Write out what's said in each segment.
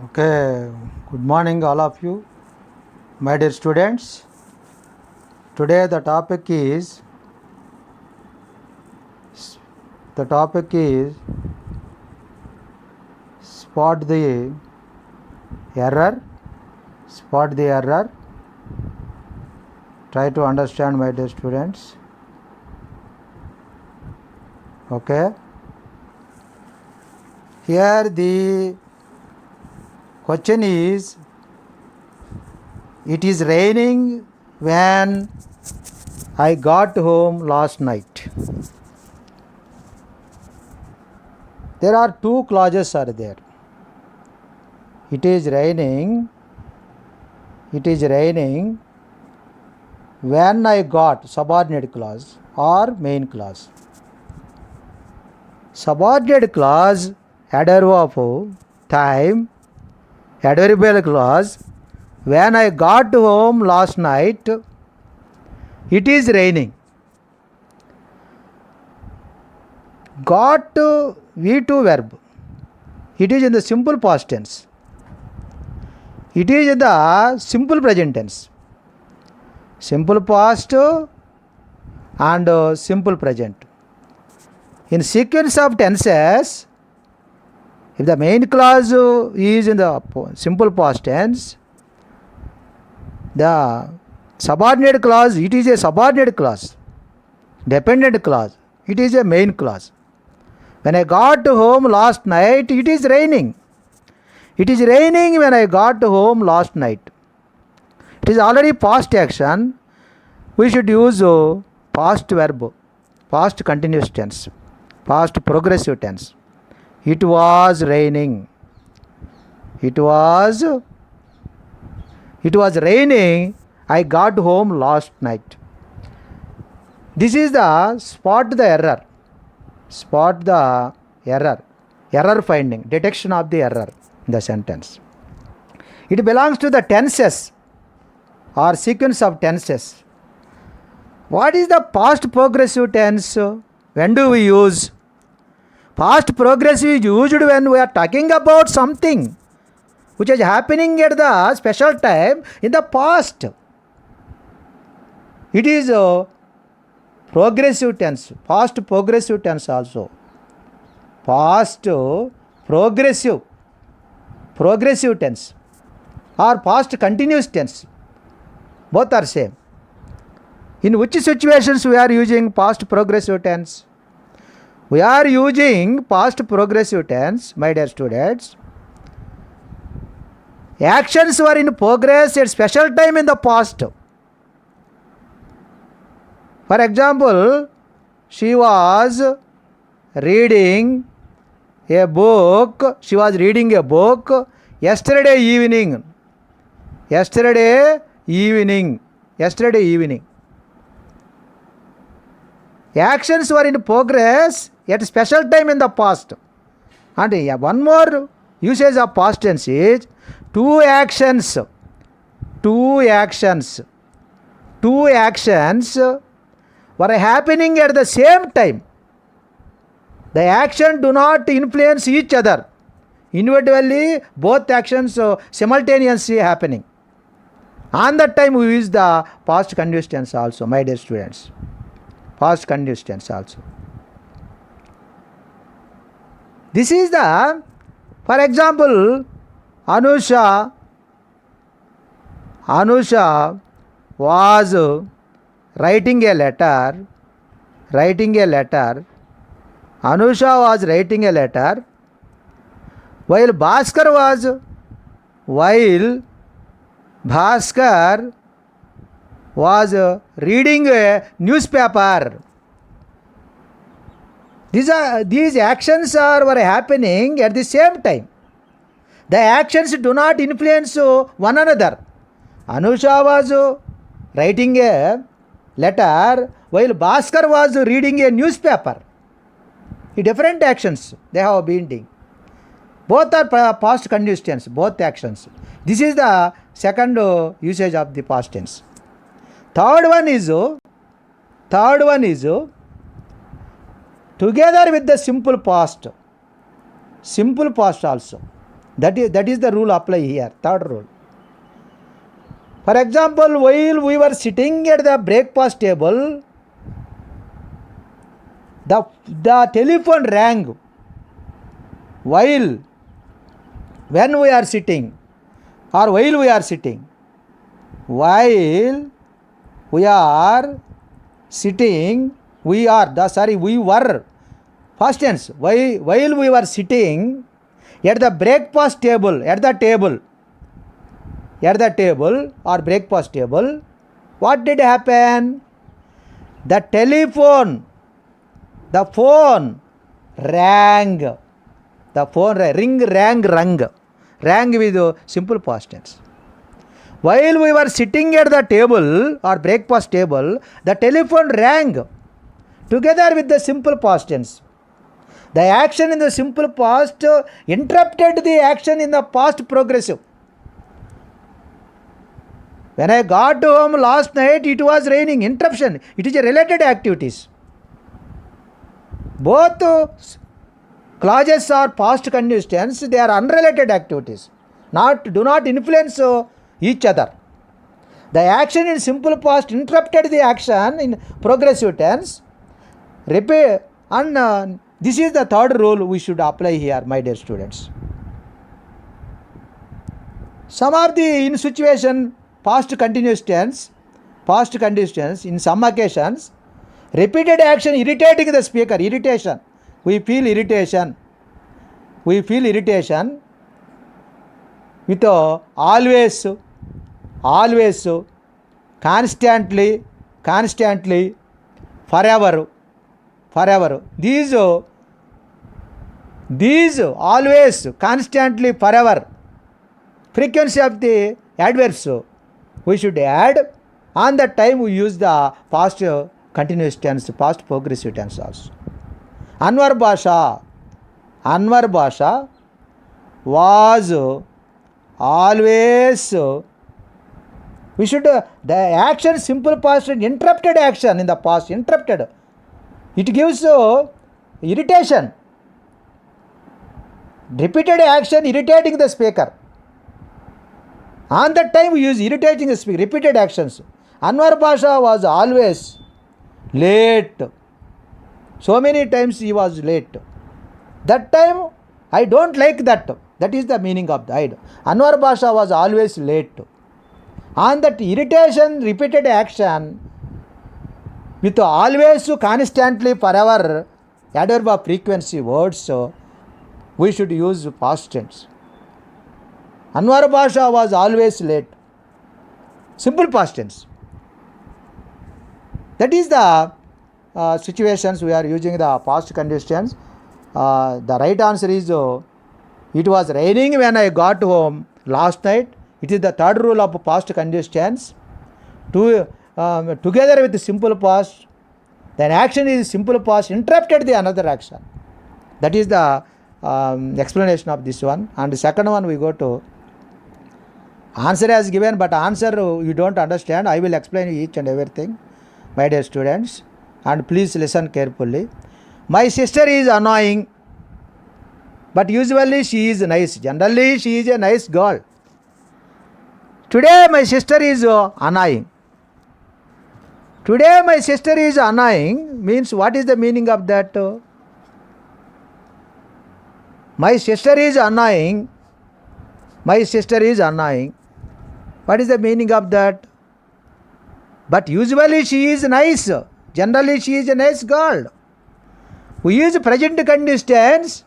Okay, good morning, all of you, my dear students. Today the topic is spot the error. Spot the error. Try to understand, my dear students. Okay. Here the question is, it is raining when I got home last night. There are two clauses are there. It is raining when I got, subordinate clause or main clause. Subordinate clause, adverb of time, adverbial clause, when I got home last night, it is raining. Got V2 verb. It is in the simple past tense. It is in the simple present tense. Simple past and simple present. In sequence of tenses, if the main clause is in the simple past tense, the subordinate clause, it is a subordinate clause. Dependent clause, it is a main clause. When I got home last night, it is raining. It is raining when I got home last night. It is already past action. We should use past verb, past continuous tense, past progressive tense. It was raining. It was raining. I got home last night. This is the spot the error. Spot the error. Error finding. Detection of the error in the sentence. It belongs to the tenses or sequence of tenses. What is the past progressive tense? When do we use? Past progressive is used when we are talking about something which is happening at the special time in the past. It is a progressive tense, past progressive tense also. Past progressive tense or past continuous tense. Both are same. In which situations we are using past progressive tense? We are using past progressive tense, my dear students. Actions were in progress at special time in the past. For example, she was reading a book. She was reading a book yesterday evening. Yesterday evening. Actions were in progress at special time in the past. And one more usage of past tense is two actions were happening at the same time. The action do not influence each other. Individually, both actions simultaneously happening. On that time we use the past continuous tense also, my dear students. Past continuous tense also. This is the, for example, Anusha was writing a letter. Anusha was writing a letter while Bhaskar was reading a newspaper. These actions were happening at the same time. The actions do not influence one another. Anusha was writing a letter while Bhaskar was reading a newspaper. Different actions they have been doing. Both are past continuous tense, both actions. This is the second usage of the past tense. Third one is together with the simple past also. That is the rule apply here. Third rule. For example, while we were sitting at the breakfast table, the telephone rang. When we are sitting, or while we are sitting, while we are sitting, we were, past tense, while we were sitting at the breakfast table, at the table or breakfast table, what did happen? The phone rang. The phone rang with simple past tense. While we were sitting at the table or breakfast table, the telephone rang together with the simple past tense. The action in the simple past interrupted the action in the past progressive. When I got home last night, it was raining. Interruption. It is a related activities. Both clauses are past continuous tense. They are unrelated activities. Do not influence each other. The action in simple past interrupted the action in progressive tense. Repeat, and this is the third rule we should apply here, my dear students. Some of the in situation past continuous tense, in some occasions, repeated action irritating the speaker. Irritation. We feel irritation with always, constantly, forever. These always, constantly, forever, frequency of the adverbs we should add. On that time we use the past continuous tense, past progressive tense also. Anwar Basha was always, we should, the action simple past interrupted action in the past, interrupted. It gives irritation. Repeated action irritating the speaker. On that time we use irritating the speaker, repeated actions. Anwar Basha was always late. So many times he was late. That time I don't like that. That is the meaning of the idea. Anwar Basha was always late. On that irritation, repeated action with always, constantly, forever, adverb of frequency words, we should use past tense. Anwar Basha was always late. Simple past tense. That is the situations we are using the past continuous tense. The right answer is it was raining when I got home last night. It is the third rule of past continuous tense. Together with the simple past, then action is simple past interrupted the another action. That is the explanation of this one. And the second one we go to answer as given, but answer you don't understand. I will explain each and everything, my dear students, and please listen carefully. My sister is annoying, but usually she is nice. Generally she is a nice girl. Today my sister is annoying. Today my sister is annoying means what is the meaning of that? My sister is annoying. My sister is annoying. What is the meaning of that? But usually she is nice. Generally she is a nice girl. We use present continuous tense.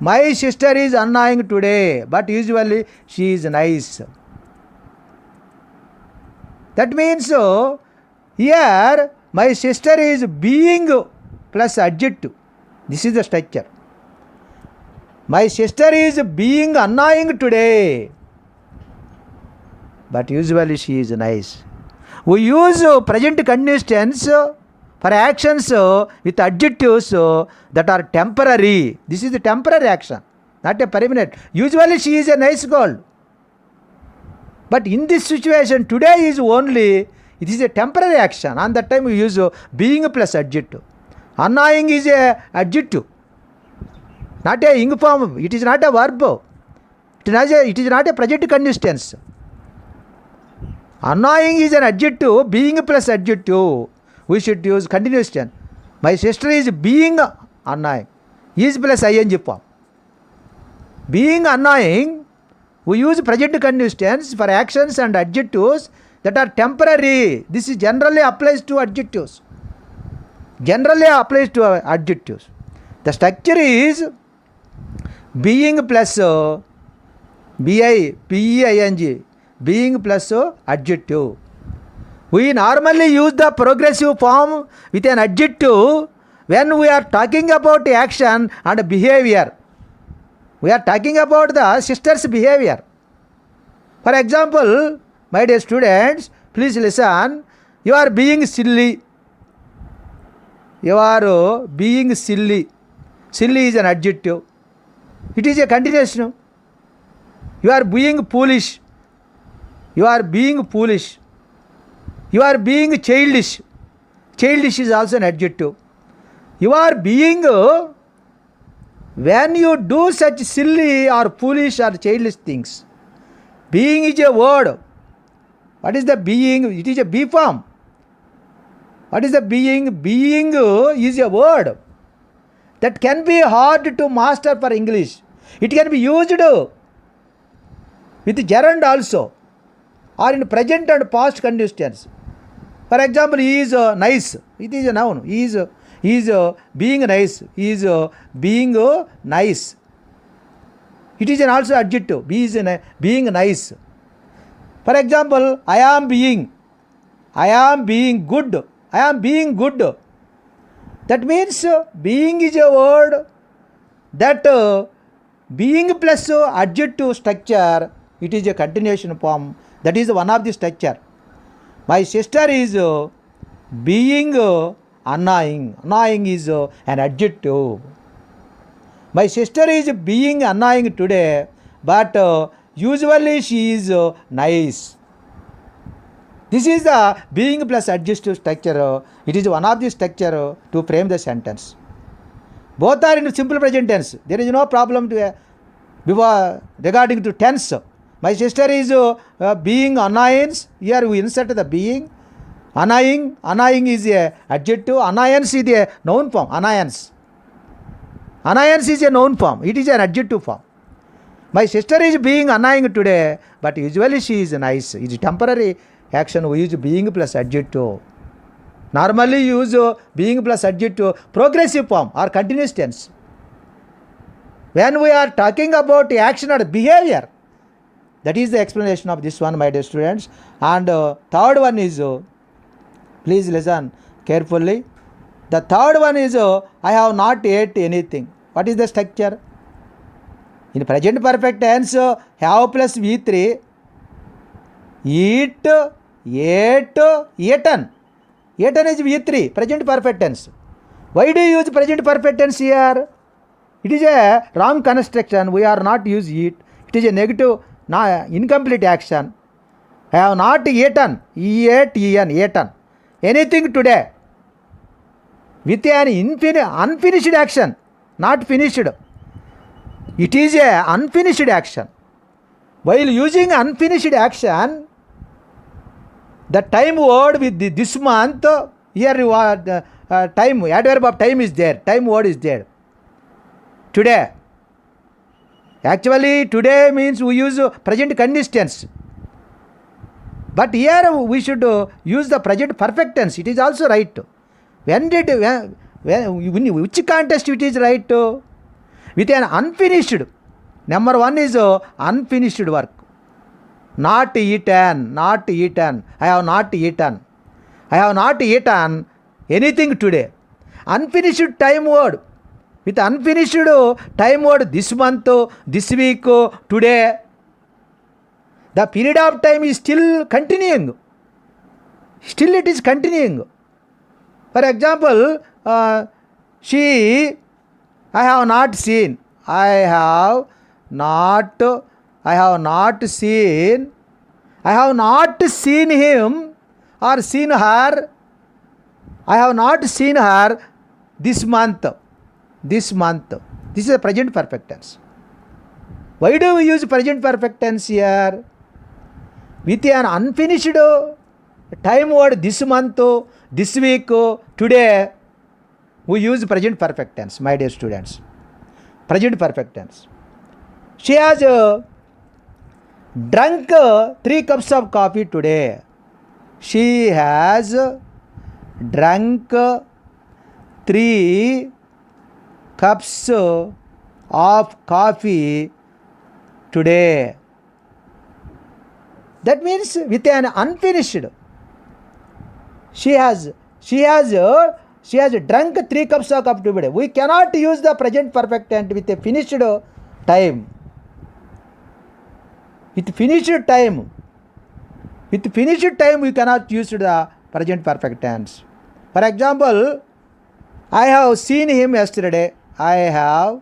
My sister is annoying today, but usually she is nice. That means here my sister is being plus adjective. This is the structure. My sister is being annoying today, but usually she is nice. We use present continuous tense for actions with adjectives that are temporary. This is the temporary action, not a permanent. Usually she is a nice girl. But in this situation, today is only, it is a temporary action. On that time we use being plus adjective. Annoying is a adjective, not a ing form. It is not a verb. It is not a present continuous tense. Annoying is an adjective, being plus adjective. We should use continuous tense. My sister is being annoying. Is plus ing form. Being annoying, we use present continuous tense for actions and adjectives that are temporary. This is generally applies to adjectives. The structure is being plus being, being plus adjective. We normally use the progressive form with an adjective when we are talking about action and behavior. We are talking about the sister's behavior. For example, my dear students, please listen. You are being silly. You are being silly. Silly is an adjective. It is a continuation. You are being foolish. You are being foolish. You are being childish. Childish is also an adjective. You are being, when you do such silly or foolish or childish things. Being is a word. What is the being? It is a be form. What is the being? Being is a word that can be hard to master for English. It can be used with gerund also, or in present and past continuous tense. For example, he is nice. It is a noun. He is being nice. He is being nice. It is an also adjective. Being nice. For example, I am being good. I am being good. That means being is a word that being plus adjective structure, it is a continuation form. That is one of the structure. My sister is being annoying. Annoying is an adjective. My sister is being annoying today, but usually she is nice. This is the being plus adjective structure. It is one of the structure to frame the sentence. Both are in simple present tense. There is no problem regarding to tense. My sister is being annoyance. Here we insert the being. Annoying. Annoying is a adjective. Annoyance is a noun form. Annoyance. Annoyance is a noun form. It is an adjective form. My sister is being annoying today, but usually she is nice. It is temporary action. We use being plus adjective. Normally use being plus adjective progressive form or continuous tense. When we are talking about action or behavior, that is the explanation of this one, my dear students. And third one is, please listen carefully. The third one is, I have not ate anything. What is the structure? In present perfect tense, have plus V3, eat, ate, eaten. Eaten is V3, present perfect tense. Why do you use present perfect tense here? It is a wrong construction. We are not use eat. It is a negative, incomplete action. I have not eaten. Eaten. Anything today. With an unfinished action. Not finished. It is a unfinished action. While using unfinished action, the time word with this month, here you are, time, adverb of time is there. Time word is there. Today. Actually, today means we use present continuous tense. But here we should use the present perfect tense. It is also right. Which context it is right? With an unfinished. Number one is unfinished work. Not eaten. I have not eaten. I have not eaten anything today. Unfinished time word. With unfinished time word this month, this week, today. The period of time is still continuing. Still it is continuing. For example, I have not seen. I have not seen him or seen her. I have not seen her this month. This month. This is the present perfect tense. Why do we use present perfect tense here? With an unfinished time word, this month, this week, today, we use present perfect tense, my dear students. Present perfect tense. She has drunk 3 cups of coffee today. She has drunk 3 cups of coffee today. That means with an unfinished. She has drunk 3 cups of coffee today. We cannot use the present perfect tense with a finished time. With finished time, we cannot use the present perfect tense. For example, I have seen him yesterday. I have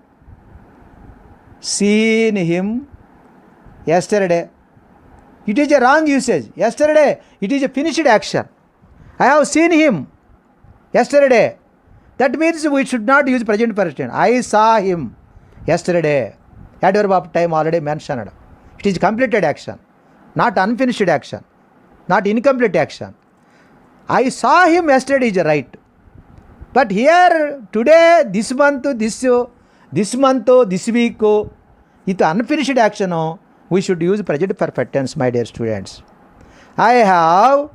seen him yesterday. It is a wrong usage. Yesterday, it is a finished action. I have seen him yesterday. That means we should not use present perfect tense. I saw him yesterday. Adverb of time already mentioned. It is completed action, not unfinished action, not incomplete action. I saw him yesterday is right. But here, today, this month, this week, with unfinished action, we should use present perfect tense, my dear students. I have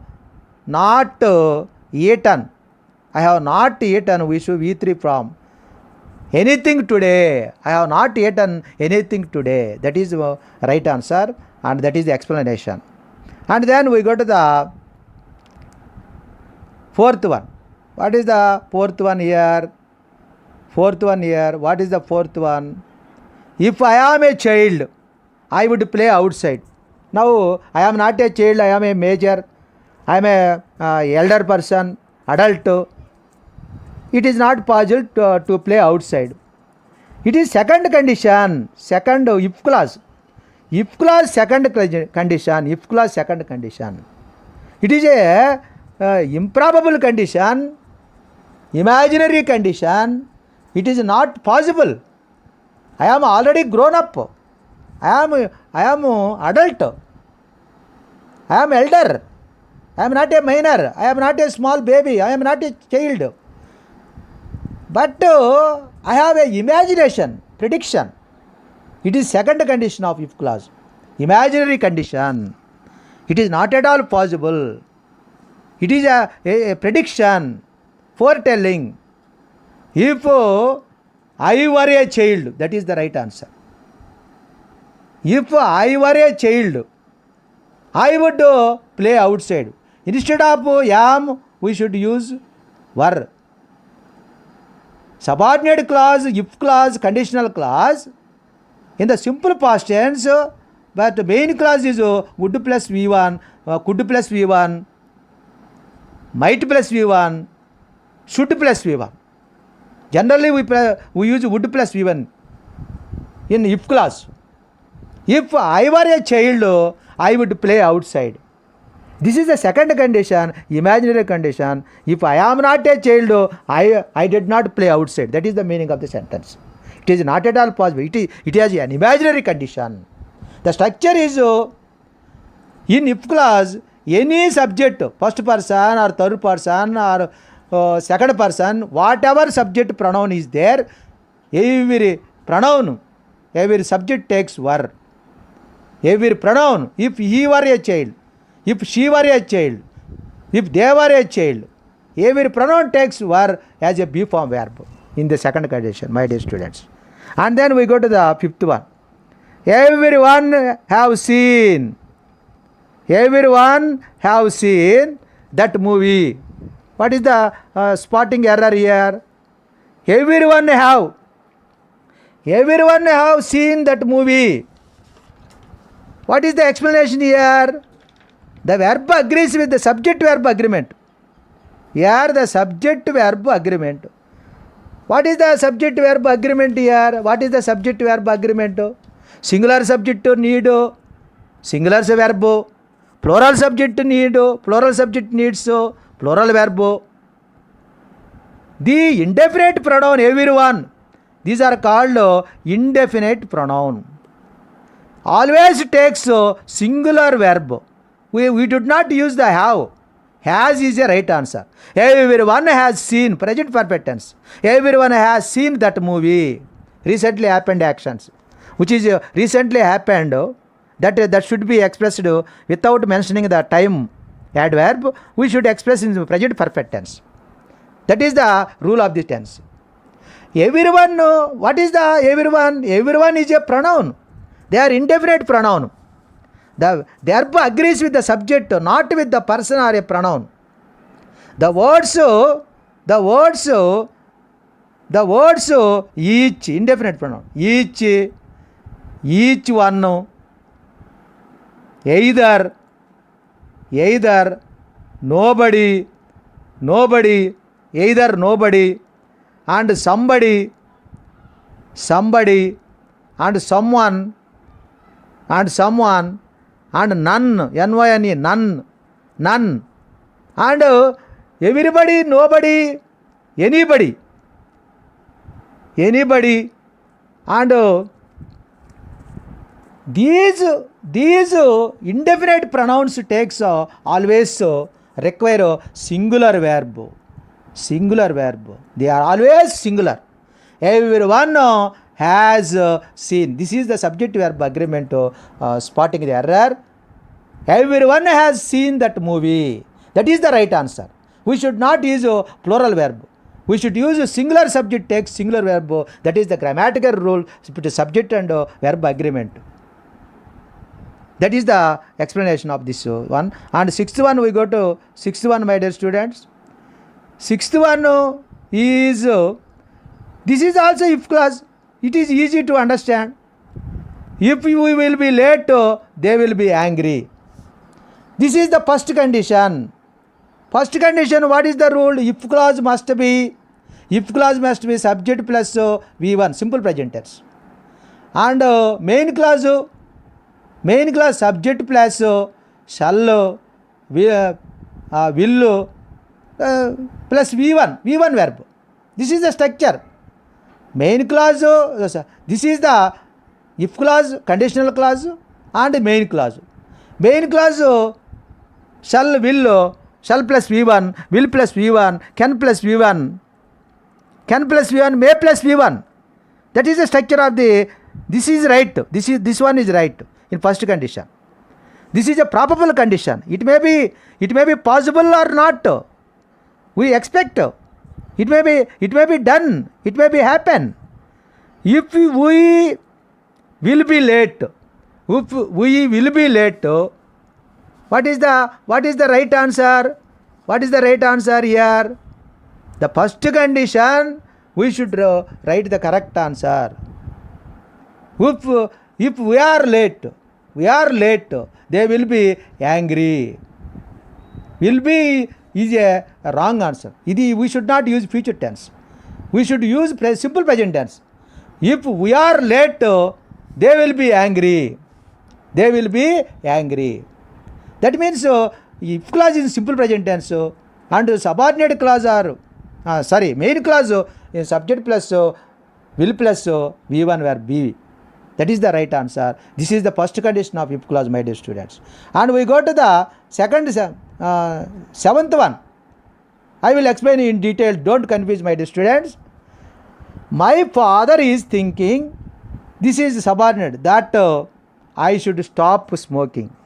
not eaten. I have not eaten. We should V3 from anything today. I have not eaten anything today. That is the right answer, and that is the explanation. And then we go to the fourth one. What is the fourth one here? What is the fourth one? If I am a child, I would play outside. Now, I am not a child. I am a major. I am a elder person, adult. It is not possible to play outside. It is second condition, second if clause. If clause second condition, if clause second condition. It is a improbable condition, imaginary condition. It is not possible. I am already grown up. I am adult. I am elder. I am not a minor. I am not a small baby. I am not a child. But I have a imagination, prediction. It is second condition of if clause. Imaginary condition. It is not at all possible. It is a prediction, foretelling. If I were a child, that is the right answer. If I were a child, I would play outside. Instead of am, we should use were. Subordinate clause, if clause, conditional clause. In the simple past tense, but the main clause is would plus V1, could plus V1, might plus V1, should plus V1. Generally, we use would plus V1 in if clause. If I were a child, I would play outside. This is the second condition, imaginary condition. If I am not a child, I did not play outside. That is the meaning of the sentence. It is not at all possible. It has an imaginary condition. The structure is in if clause, any subject, first person or third person or second person, whatever subject pronoun is there, every pronoun, every subject takes were. Every pronoun, if he were a child, if she were a child, if they were a child, every pronoun takes were as a B form verb in the second condition, my dear students. And then we go to the fifth one. Everyone have seen. Everyone have seen that movie. What is the spotting error here? Everyone have seen that movie. What is the explanation here? The verb agrees with the subject verb agreement. Here the subject verb agreement. What is the subject verb agreement here? What is the subject verb agreement? Singular subject need, singular verb. Plural subject need, plural subject needs, plural verb. The indefinite pronoun everyone, these are called indefinite pronoun. Always takes singular verb. We did not use the have. Has is a right answer. Everyone has seen, present perfect tense. Everyone has seen that movie. Recently happened actions, which is recently happened, that should be expressed without mentioning the time adverb. We should express in present perfect tense. That is the rule of the tense. Everyone, what is the everyone? Everyone is a pronoun. They are indefinite pronoun. The verb agrees with the subject, not with the person or a pronoun. The words each, indefinite pronoun. Each one, either, nobody, either nobody, and somebody, and someone, and none, N-Y-N-E, none, and everybody, nobody, anybody, and these indefinite pronouns takes always require singular verb. They are always singular. Everyone has seen. This is the subject verb agreement, spotting the error. Everyone has seen that movie. That is the right answer. We should not use a plural verb. We should use a singular subject takes singular verb. That is the grammatical rule, subject and verb agreement. That is the explanation of this one. And sixth one, we go to sixth one, my dear students. Sixth one is, this is also if clause. It is easy to understand. If we will be late, they will be angry. This is the first condition. First condition, what is the rule? If clause must be subject plus V1, simple present tense. And main clause subject plus shall, will, plus V1 verb. This is the structure. Main clause, this is the if clause, conditional clause, and main clause. Main clause shall, will, shall plus V1, will plus V1, can plus V1, may plus V1. That is the structure of the, this is right. This one is right in first condition. This is a probable condition. It may be possible or not. We expect. It may be done. It may be happen. If we will be late, what is the right answer? What is the right answer here? The first condition, we should write the correct answer. If we are late, they will be angry. Will be is a wrong answer. We should not use future tense. We should use simple present tense. If we are late, they will be angry. That means if clause is simple present tense and subordinate clause are main clause is subject plus will plus V1 verb be. That is the right answer. This is the first condition of if clause, my dear students. And we go to the seventh one. I will explain in detail. Don't confuse, my dear students. My father is thinking, this is subordinate, that I should stop smoking.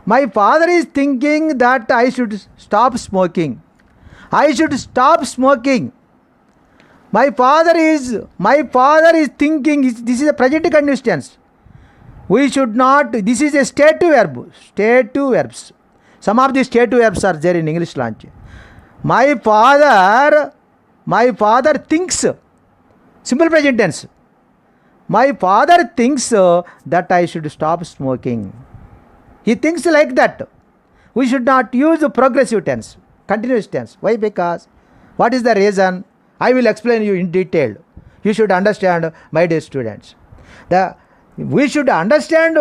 My father is thinking that I should stop smoking. My father is thinking, this is a present continuous tense. We should not, this is a stative verb. Stative verbs. Some of the stative verbs are there in English language. My father thinks, simple present tense. My father thinks that I should stop smoking. He thinks like that. We should not use progressive tense, continuous tense. Why? Because, what is the reason? I will explain you in detail. You should understand, my dear students. We should understand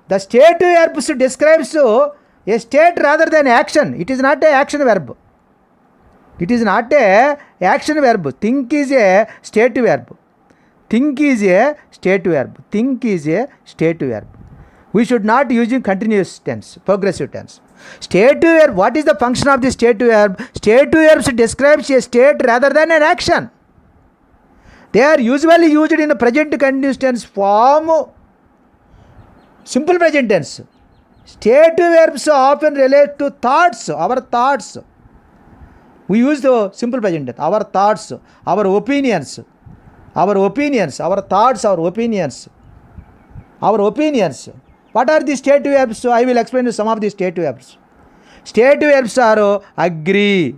the state verbs describes a state rather than action. It is not an action verb. It is not a action verb. Think is a state verb. Think is a state verb. Think is a state verb. We should not use in continuous tense, progressive tense. State verb, what is the function of the state verb? State verbs describes a state rather than an action. They are usually used in a present continuous tense form, simple present tense. State verbs often relate to thoughts, our thoughts. We use the simple present tense, our thoughts, our opinions, our thoughts, our opinions. What are the state verbs? I will explain some of the state verbs. State verbs are agree,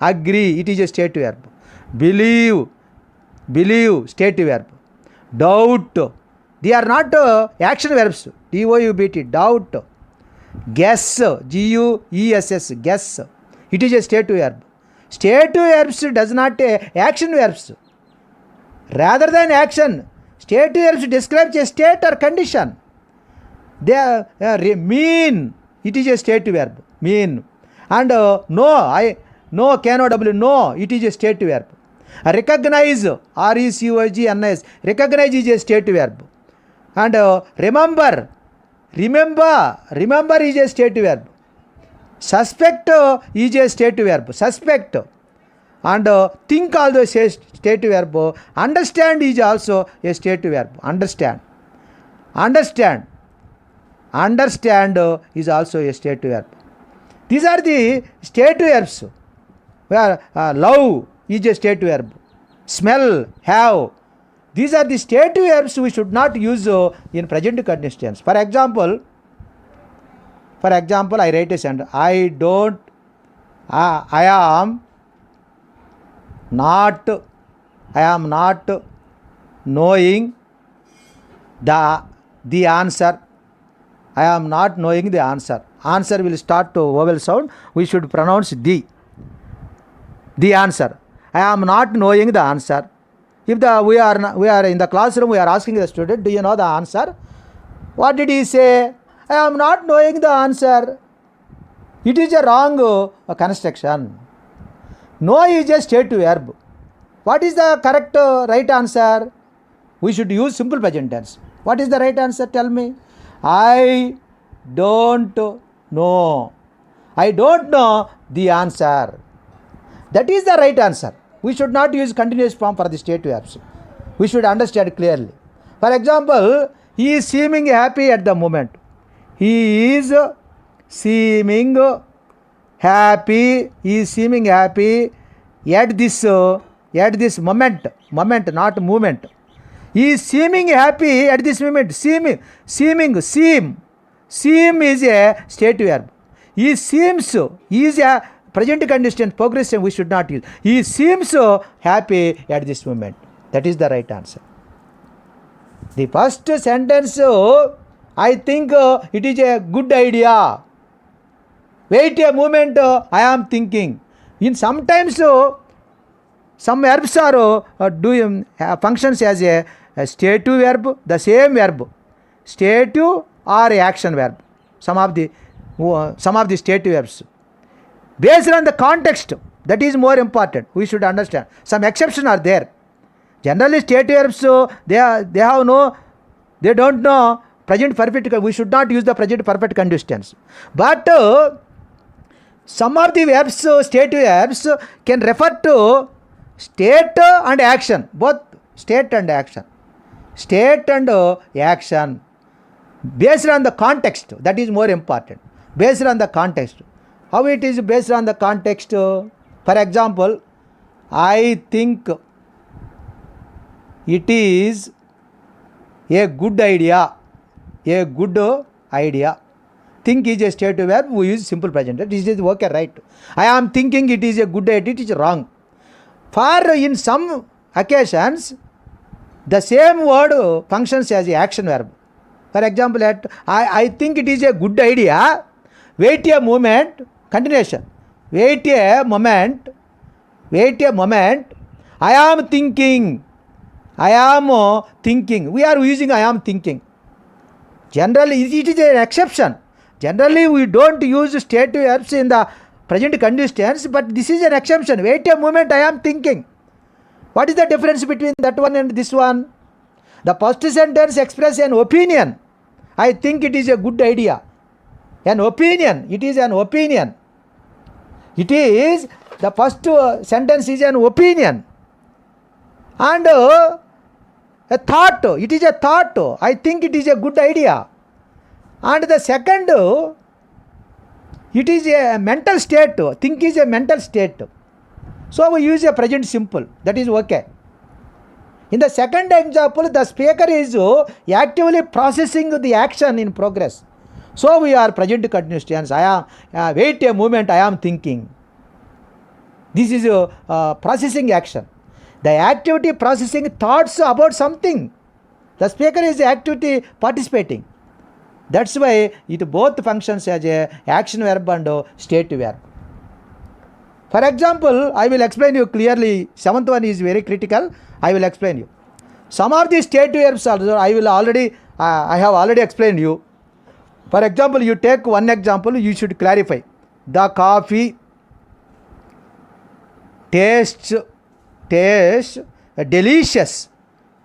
it is a state verb. Believe, state verb. Doubt, they are not action verbs. doubt. Doubt. Guess, guess, guess, it is a state verb. State verbs does not action verbs. Rather than action, state verbs describes a state or condition. They are mean, it is a state verb, mean. And no, K-N-O-W, no, it is a state verb. Recognize, R-E-C-O-G-N-I-S, recognize is a state verb. And remember is a state verb. Suspect is a state verb, suspect. And think also is a state verb. Understand is also a state verb, understand is also a state verb. These are the state verbs. Where love is a state verb, smell, have. These are the state verbs we should not use in present continuous tense. For example, I write a sentence. I am not knowing the answer. I am not knowing the answer. Answer will start to vowel sound. We should pronounce the answer. I am not knowing the answer. If we are in the classroom, we are asking the student, do you know the answer? What did he say? I am not knowing the answer. It is a wrong construction. No is a state verb. What is the correct right answer? We should use simple present tense. What is the right answer? Tell me. I don't know. I don't know the answer. That is the right answer. We should not use continuous form for the state verbs. We should understand clearly. For example, he is seeming happy at the moment. He is seeming happy. He is seeming happy at this moment, not movement. He is seeming happy at this moment. Seem is a state verb. He seems, he is a present continuous tense progressive, we should not use. He seems happy at this moment. That is the right answer. The first sentence, I think it is a good idea. Wait a moment, I am thinking. In sometimes some verbs are doing functions as a stative verb, the same verb, stative or action verb. Some of the stative verbs. Based on the context, that is more important. We should understand. Some exceptions are there. Generally, state verbs they don't know present perfect. We should not use the present perfect continuous tense. But some of the verbs, state verbs, can refer to state and action. Both state and action. State and action. Based on the context, that is more important. Based on the context. How it is based on the context? For example, I think it is a good idea. A good idea. Think is a state verb. We use simple present. This is okay, right? I am thinking it is a good idea. It is wrong. For in some occasions, the same word functions as a action verb. For example, I think it is a good idea. Wait a moment. Continuation. Wait a moment. I am thinking. We are using I am thinking. Generally, it is an exception. Generally, we don't use state verbs in the present continuous tense, but this is an assumption. Wait a moment, I am thinking. What is the difference between that one and this one? The first sentence expresses an opinion. I think it is a good idea. An opinion. It is an opinion. It is, the first sentence is an opinion. And a thought. It is a thought. I think it is a good idea. And the second, it is a mental state. Think is a mental state. So we use a present simple. That is okay. In the second example, the speaker is actively processing the action in progress. So we are present continuous tense. I am, wait a moment, I am thinking. This is processing action. The activity processing thoughts about something. The speaker is activity participating. That's why it both functions as a action verb and state verb. For example, I will explain you clearly. Seventh one is very critical. I will explain you. Some of the state verbs also I have already explained you. For example, you take one example, you should clarify. The coffee tastes delicious.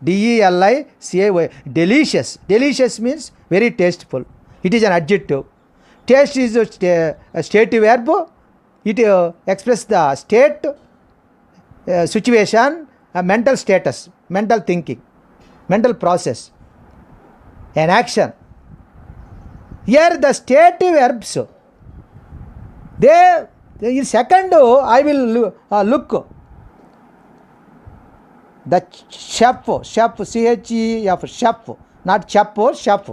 DELICIOUS. Delicious. Delicious means very tasteful. It is an adjective. Taste is a state verb. It expresses the state, situation, mental status, mental thinking, mental process, an action. Here the state verbs, they in second I will look. The chef, CHEF, chef, not chap or chef.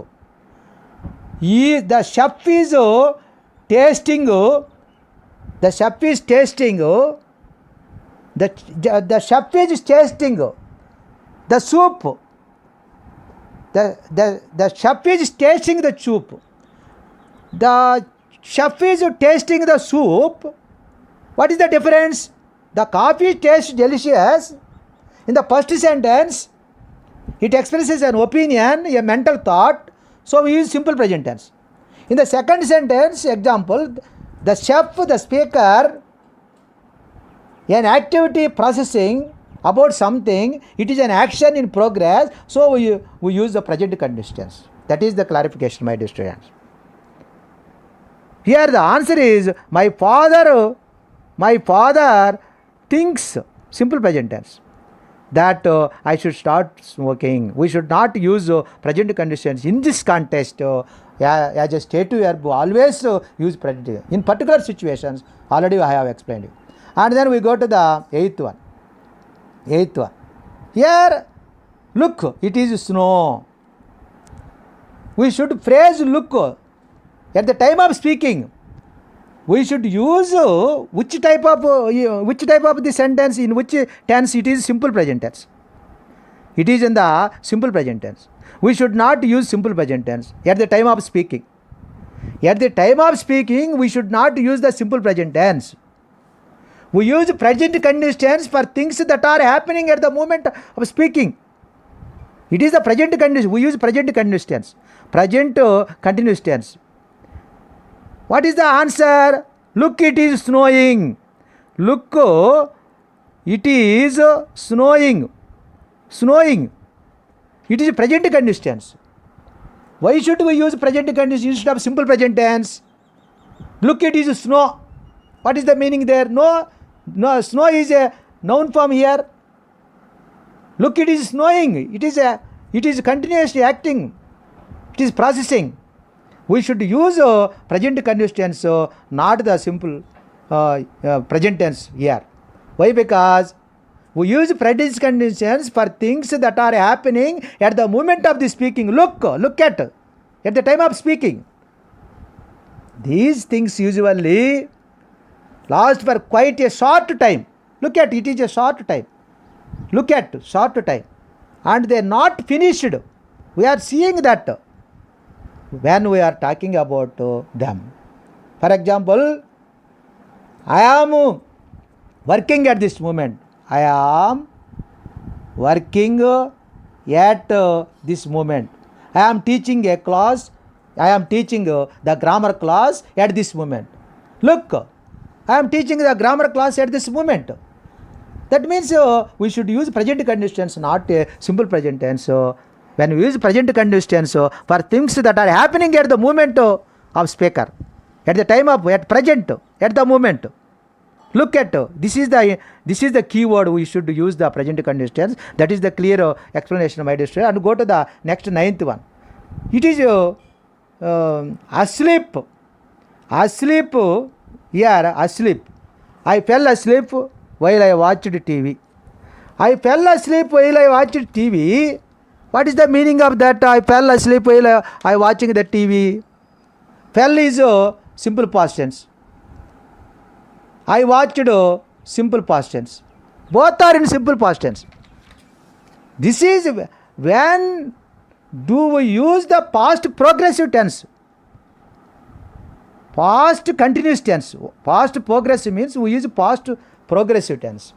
The chef is tasting. The chef is tasting. The chef is tasting the soup. The chef is tasting the soup. The chef is tasting the soup. What is the difference? The coffee tastes delicious. In the first sentence, it expresses an opinion, a mental thought. So we use simple present tense. In the second sentence, example, the chef, the speaker, an activity processing about something, it is an action in progress. So we use the present continuous tense. That is the clarification, my dear students. Here the answer is my father thinks, simple present tense, that I should start smoking. We should not use present conditions in this context as a state verb. Always use present in particular situations. Already I have explained you. And then we go to the eighth one. Here, look, it is snow. We should phrase look at the time of speaking. We should use which type of the sentence, in which tense it is simple present tense. It is in the simple present tense. We should not use simple present tense at the time of speaking. At the time of speaking, we should not use the simple present tense. We use present continuous tense for things that are happening at the moment of speaking. It is the present continuous. We use present continuous tense. Present continuous tense. What is the answer? Look, it is snowing. Look, it is snowing. Snowing. It is present continuous tense. Why should we use present continuous instead of simple present tense? Look, it is snow. What is the meaning there? No, snow is a noun form here. Look, it is snowing. It is continuously acting. It is processing. We should use present continuous tense, not the simple present tense here. Why? Because we use present continuous tense for things that are happening at the moment of the speaking. Look at the time of speaking. These things usually last for quite a short time. Look at, it is a short time. Look at, short time. And they are not finished. We are seeing that when we are talking about them. For example, I am working at this moment. I am working at this moment. I am teaching a class. I am teaching the grammar class at this moment. Look, I am teaching the grammar class at this moment. That means we should use present continuous tense, not a simple present tense. When we use present continuous tense for things that are happening at the moment of speaker, at the time of, at present, at the moment. Look at this is the keyword we should use the present continuous tense. That is the clear explanation, my dear student. And go to the next ninth one. It is asleep. Asleep. Here asleep. I fell asleep while I watched TV. I fell asleep while I watched TV. What is the meaning of that? I fell asleep while I watching the TV. Fell is simple past tense. I watched simple past tense. Both are in simple past tense. This is when do we use the past progressive tense. Past continuous tense. Past progressive means we use past progressive tense.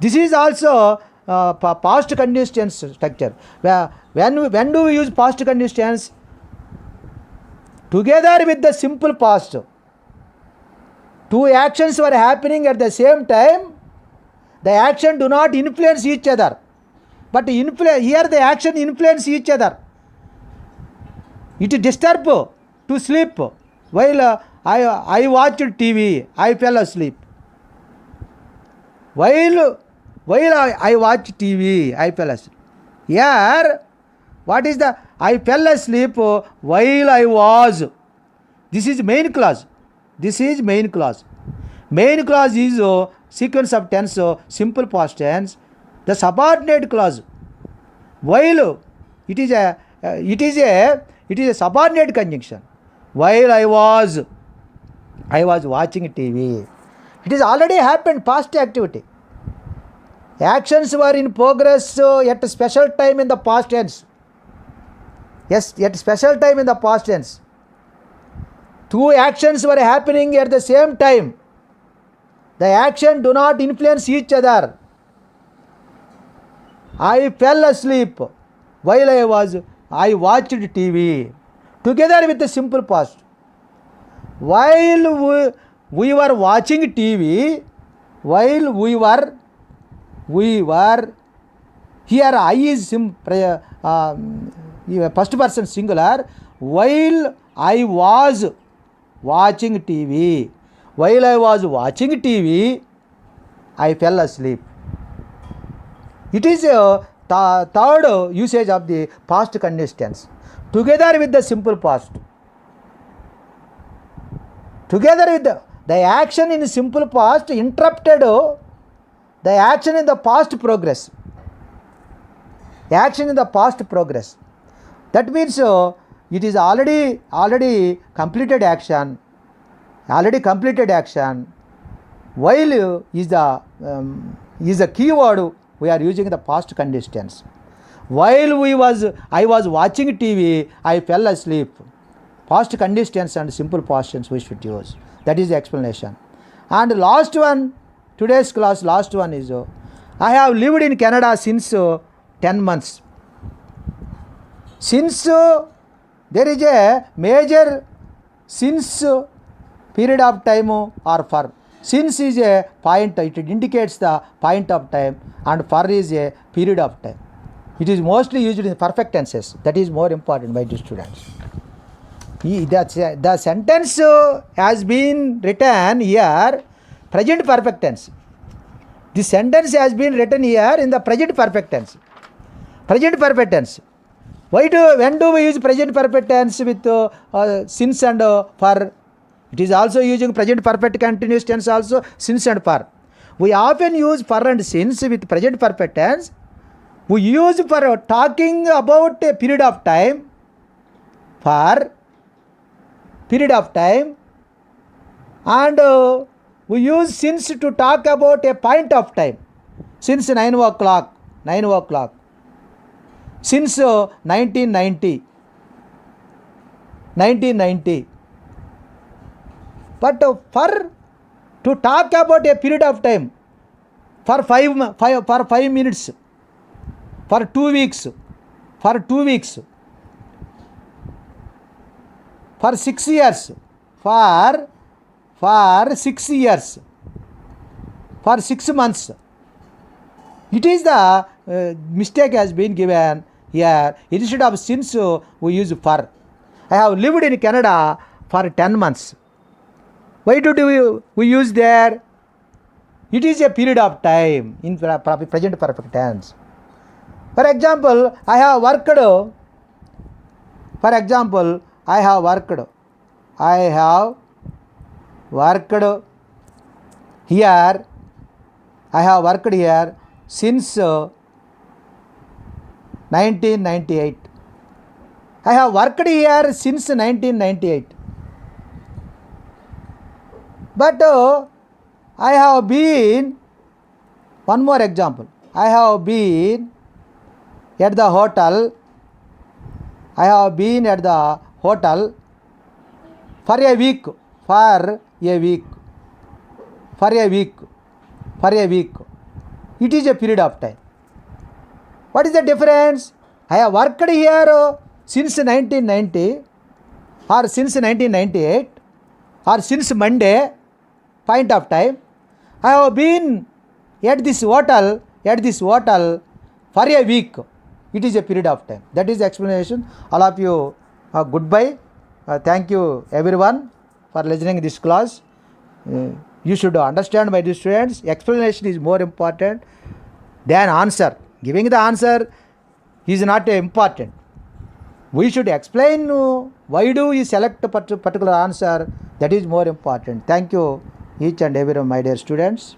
This is also past continuous tense structure. When do we use past continuous tense? Together with the simple past. Two actions were happening at the same time. The action do not influence each other. But here the action influence each other. It disturb to sleep. While I watched TV, I fell asleep. While I watched TV, I fell asleep. Here, what is the I fell asleep while I was. This is main clause. This is main clause. Main clause is sequence of tense, simple past tense. The subordinate clause. While it is a subordinate conjunction. While I was watching TV. It is already happened, past activity. Actions were in progress at a special time in the past tense. Yes, at special time in the past tense. Two actions were happening at the same time. The action do not influence each other. I fell asleep while I watched TV. Together with the simple past. While we were watching TV, while we were here I is first person singular. While I was watching TV. While I was watching TV, I fell asleep. It is a third usage of the past continuous tense. Together with the simple past. Together with the action in simple past interrupted the action in the past progress. Action in the past progress. That means it is already completed action. Already completed action. While is the keyword we are using the past continuous tense. While I was watching TV, I fell asleep. Past continuous tense and simple past tense we should use. That is the explanation. And last one, today's class, last one is I have lived in Canada since 10 months. Since there is a major since period of time or for. Since is a point, it indicates the point of time, and for is a period of time. It is mostly used in perfect tenses. That is more important, my dear students. The sentence has been written here, present perfect tense. The sentence has been written here in the present perfect tense. Present perfect tense. When do we use present perfect tense with since and for? It is also using present perfect continuous tense also, since and for. We often use for and since with present perfect tense. We use for talking about a period of time, for period of time, and we use since to talk about a point of time. Since 9 o'clock, since 1990. But for to talk about a period of time, for 5 minutes, for 2 weeks, for 6 years, for for 6 years, for 6 months. It is the mistake has been given here. Instead of since, we use for. I have lived in Canada for 10 months. Why do we use there? It is a period of time in present perfect tense. For example, I have worked. For example, I have worked. I have worked here. I have worked here since 1998. I have worked here since 1998. But I have been, one more example, I have been at the hotel. I have been at the hotel for a week. For a week. For a week. For a week. It is a period of time. What is the difference? I have worked here since 1990 or since 1998 or since Monday point of time. I have been at this hotel for a week. It is a period of time. That is the explanation. All of you, goodbye. Thank you everyone for listening this class. You should understand, my dear students, explanation is more important than answer. Giving the answer is not important. We should explain why do you select a particular answer. That is more important. Thank you each and every one, my dear students.